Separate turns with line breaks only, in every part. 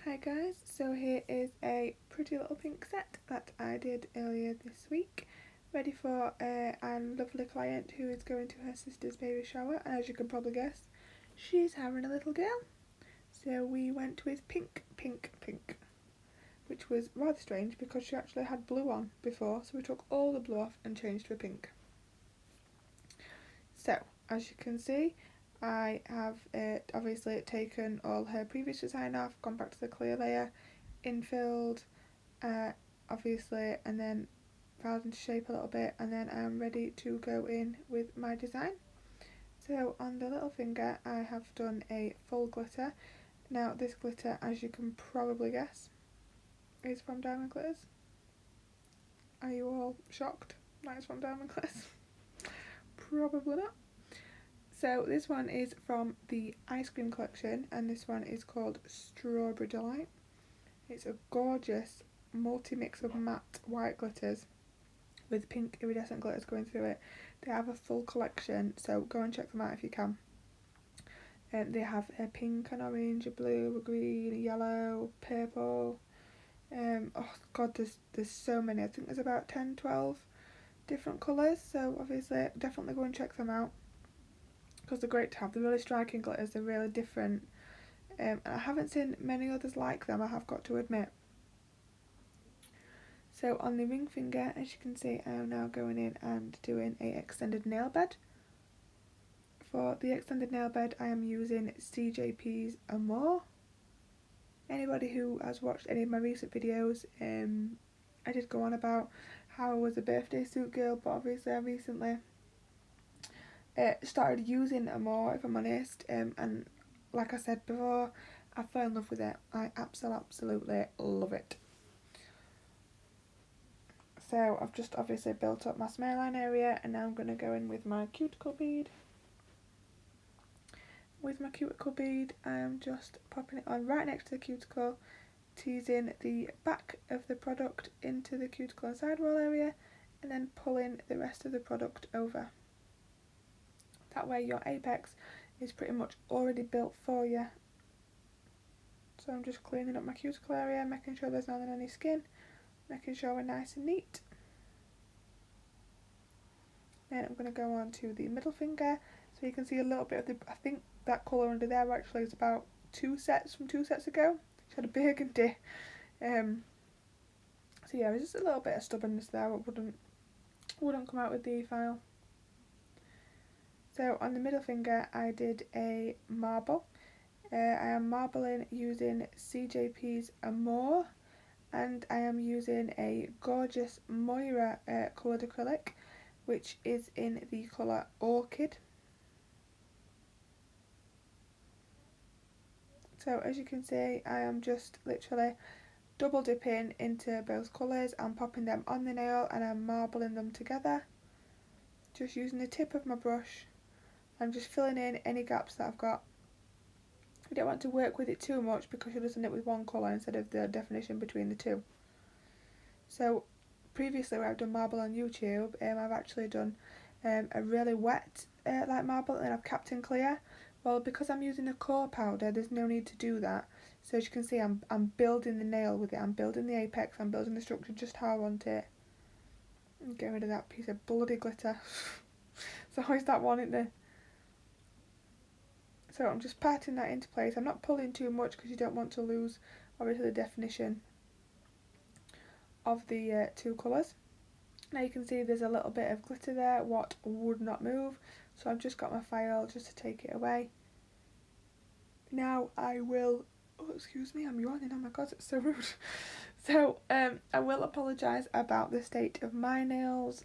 Hi guys, so here is a pretty little pink set that I did earlier this week, ready for a lovely client who is going to her sister's baby shower, and as you can probably guess, she's having a little girl. So we went with pink, pink, pink, which was rather strange because she actually had blue on before, so we took all the blue off and changed to pink. So, as you can see, I have obviously taken all her previous design off, gone back to the clear layer, infilled, obviously, and then filed into shape a little bit, and then I'm ready to go in with my design. So on the little finger I have done a full glitter. Now this glitter, as you can probably guess, is from Diamond Glitters. Are you all shocked that it's from Diamond Glitters? Probably not. So this one is from the ice cream collection, and this one is called Strawberry Delight. It's a gorgeous multi-mix of matte white glitters with pink iridescent glitters going through it. They have a full collection, so go and check them out if you can. They have a pink and orange, a blue, a green, a yellow, purple. Oh god, there's so many. I think there's about 10, 12 different colours, so obviously definitely go and check them out because they're great to have. They're really striking glitters, they're really different. And I haven't seen many others like them, I have got to admit. So on the ring finger, as you can see, I am now going in and doing a extended nail bed. For the extended nail bed, I am using CJP's Amore. Anybody who has watched any of my recent videos, I did go on about how I was a birthday suit girl, but obviously I recently started using Amore, if I'm honest, and like I said before, I fell in love with it. I absolutely love it. So I've just obviously built up my smile line area, and now I'm going to go in with my cuticle bead. With my cuticle bead, I am just popping it on right next to the cuticle, teasing the back of the product into the cuticle and sidewall area, and then pulling the rest of the product over. That way your apex is pretty much already built for you. So I'm just cleaning up my cuticle area, making sure there's not any skin, making sure we're nice and neat. Then I'm going to go on to the middle finger, so you can see a little bit of the, I think that colour under there actually is about two sets ago. She had a burgundy. So yeah, there's just a little bit of stubbornness there, but wouldn't come out with the file. So on the middle finger I did a marble. I am marbling using CJP's Amore, and I am using a gorgeous Moira coloured acrylic, which is in the colour Orchid. So as you can see, I am just literally double dipping into both colours and popping them on the nail, and I'm marbling them together. Just using the tip of my brush, I'm just filling in any gaps that I've got. You don't want to work with it too much because you're just in it with one colour instead of the definition between the two. So previously where I've done marble on YouTube, I've actually done a really wet like marble, and then I've capped in clear. Well, because I'm using a core powder, there's no need to do that. So as you can see, I'm building the nail with it, I'm building the apex, I'm building the structure just how I want it. I'm getting rid of that piece of bloody glitter. It's always that one, isn't there? So I'm just patting that into place. I'm not pulling too much because you don't want to lose obviously the definition of the two colours. Now you can see there's a little bit of glitter there, what would not move, so I've just got my file just to take it away. Now I will, oh excuse me, I'm yawning, oh my god, it's so rude. So I will apologise about the state of my nails.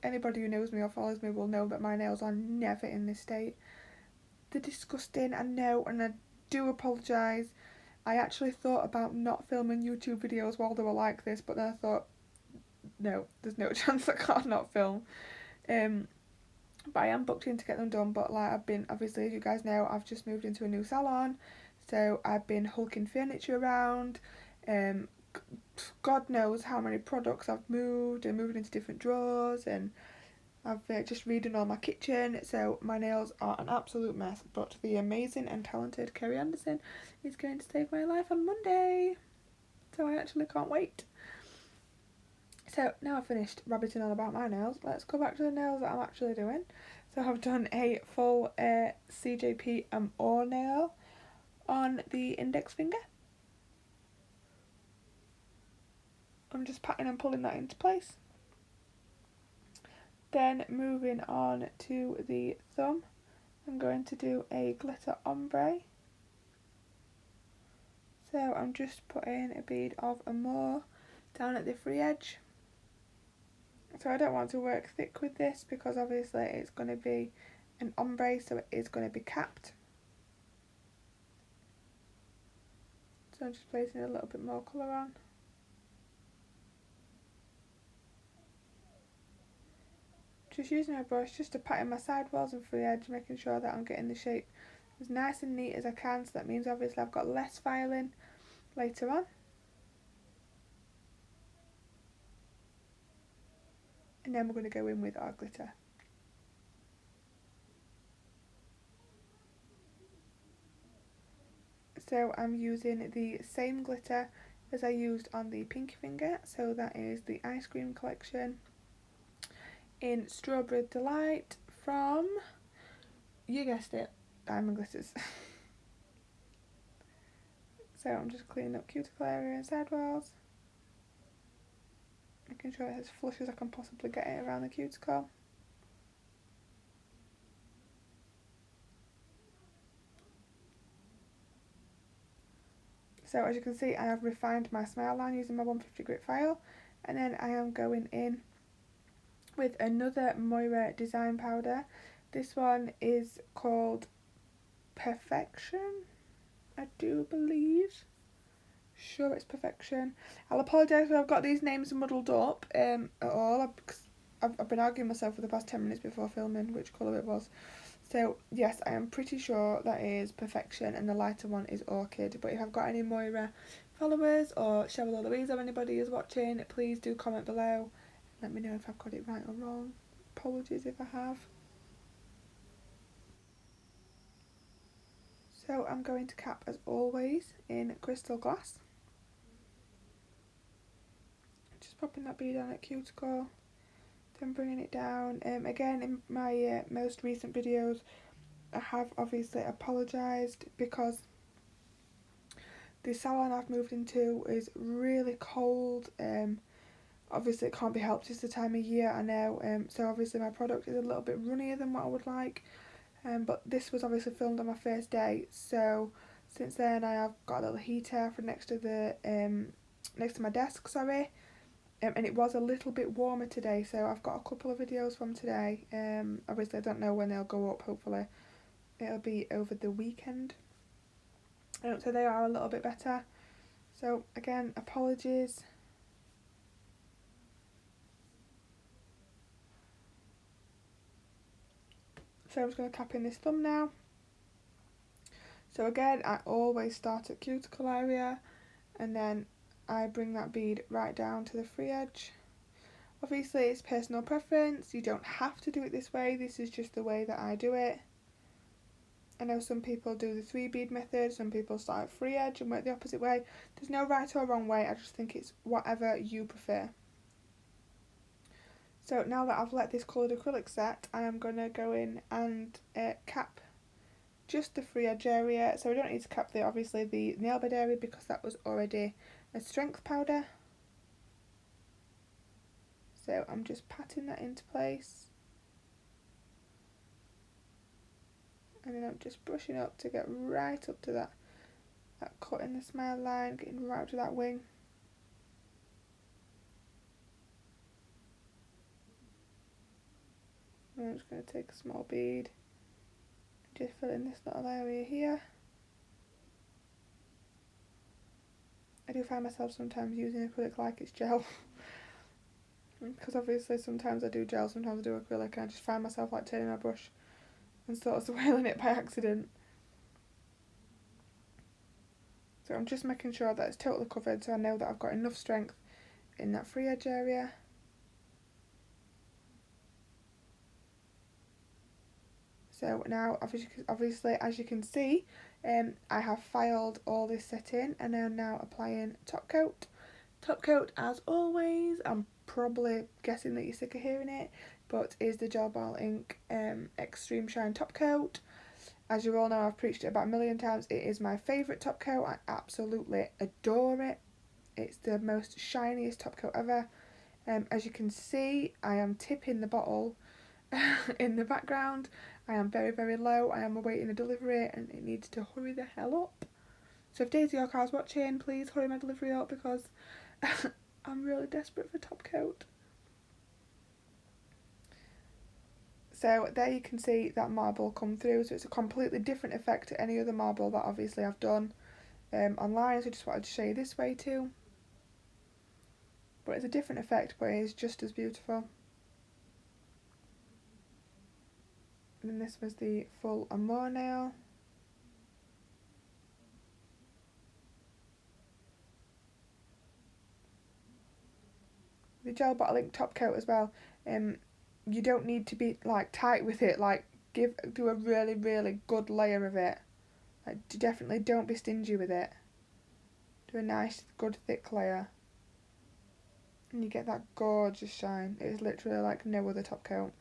Anybody who knows me or follows me will know that my nails are never in this state. They're disgusting, I know, and I do apologise. I actually thought about not filming YouTube videos while they were like this, but then I thought, no, there's no chance I can't not film. But I am booked in to get them done, but like I've been, obviously as you guys know, I've just moved into a new salon, so I've been hulking furniture around. God knows how many products I've moved and moved into different drawers, and I've just redone all my kitchen, so my nails are an absolute mess, but the amazing and talented Kerry Anderson is going to save my life on Monday, so I actually can't wait. So now I've finished rabbiting on about my nails, let's go back to the nails that I'm actually doing. So I've done a full CJP ore nail on the index finger. I'm just patting and pulling that into place. Then moving on to the thumb, I'm going to do a glitter ombre. So I'm just putting a bead of Amore down at the free edge. So I don't want to work thick with this because obviously it's going to be an ombre, so it is going to be capped. So I'm just placing a little bit more colour on. Just using my brush just to pat in my side walls and free edge, making sure that I'm getting the shape as nice and neat as I can, so that means obviously I've got less filing later on. And then we're going to go in with our glitter. So I'm using the same glitter as I used on the pinky finger, so that is the Ice Cream collection in Strawberry Delight from, you guessed it, Diamond Glitters. So I'm just cleaning up cuticle area and side walls, making sure it's as flush as I can possibly get it around the cuticle. So as you can see, I have refined my smile line using my 150 grit file, and then I am going in with another Moira design powder. This one is called Perfection, I do believe. Sure, it's Perfection. I'll apologise if I've got these names muddled up at all, because I've been arguing myself for the past 10 minutes before filming which colour it was. So yes, I am pretty sure that is Perfection and the lighter one is Orchid. But if I've got any Moira followers or Cheryl or Louise or anybody is watching, please do comment below. Let me know if I've got it right or wrong. Apologies if I have. So I'm going to cap as always in crystal glass. Just popping that bead on at cuticle, then bringing it down. Again, in my most recent videos, I have obviously apologised because the salon I've moved into is really cold. Obviously it can't be helped, it's the time of year, I know, so obviously my product is a little bit runnier than what I would like, but this was obviously filmed on my first day, so since then I have got a little heater for next to my desk, sorry, and it was a little bit warmer today, so I've got a couple of videos from today. Obviously I don't know when they'll go up, hopefully it'll be over the weekend, so they are a little bit better, so again, apologies. So I'm just going to cap in this thumb now. So again, I always start at cuticle area and then I bring that bead right down to the free edge. Obviously it's personal preference, you don't have to do it this way, this is just the way that I do it. I know some people do the 3 bead method, some people start at free edge and work the opposite way. There's no right or wrong way, I just think it's whatever you prefer. So now that I've let this coloured acrylic set, I am going to go in and cap just the free edge area. So I don't need to cap obviously the nail bed area because that was already a strength powder. So I'm just patting that into place. And then I'm just brushing up to get right up to that cut in the smile line, getting right up to that wing. I'm just going to take a small bead and just fill in this little area here. I do find myself sometimes using acrylic like it's gel because obviously sometimes I do gel, sometimes I do acrylic, and I just find myself like turning my brush and sort of swirling it by accident. So I'm just making sure that it's totally covered so I know that I've got enough strength in that free edge area. So now, obviously, as you can see, I have filed all this set in, and I'm now applying top coat. Top coat, as always, I'm probably guessing that you're sick of hearing it, but is the Gel Ball Ink Extreme Shine Top Coat. As you all know, I've preached it about a million times. It is my favourite top coat. I absolutely adore it. It's the most shiniest top coat ever. As you can see, I am tipping the bottle in the background. I am very, very low. I am awaiting a delivery and it needs to hurry the hell up. So if Daisy or Carl's watching, please hurry my delivery up because I'm really desperate for top coat. So there you can see that marble come through. So it's a completely different effect to any other marble that obviously I've done online. So I just wanted to show you this way too. But it's a different effect, but it is just as beautiful. And then this was the full and more nail. The gel bottle ink top coat as well. You don't need to be like tight with it. Like do a really, really good layer of it. Like definitely don't be stingy with it. Do a nice, good thick layer. And you get that gorgeous shine. It is literally like no other top coat.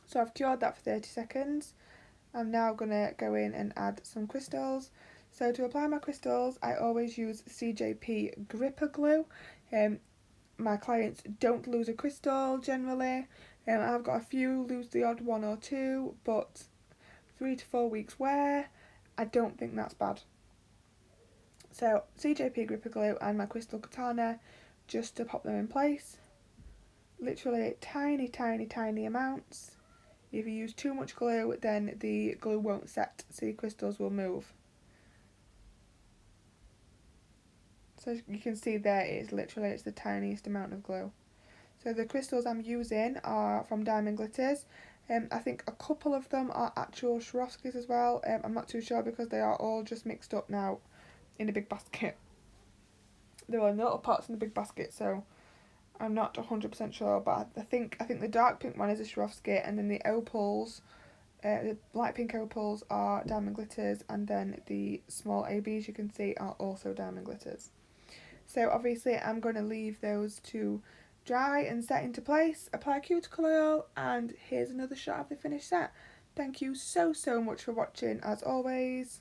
So I've cured that for 30 seconds. I'm now going to go in and add some crystals. So to apply my crystals, I always use CJP gripper glue. My clients don't lose a crystal generally. I've got a few lose the odd one or two, but 3 to 4 weeks wear, I don't think that's bad. So CJP gripper glue and my crystal katana just to pop them in place. Literally tiny, tiny, tiny amounts. If you use too much glue, then the glue won't set, so your crystals will move. So you can see there it's the tiniest amount of glue. So the crystals I'm using are from Diamond Glitters. I think a couple of them are actual Swarovskis as well. I'm not too sure because they are all just mixed up now in a big basket. There are little pots in the big basket, so I'm not 100% sure. But I think the dark pink one is a Swarovski, and then the opals, the light pink opals are Diamond Glitters, and then the small ABs you can see are also Diamond Glitters. So obviously I'm going to leave those to dry and set into place, apply cuticle oil, and here's another shot of the finished set. Thank you so much for watching as always.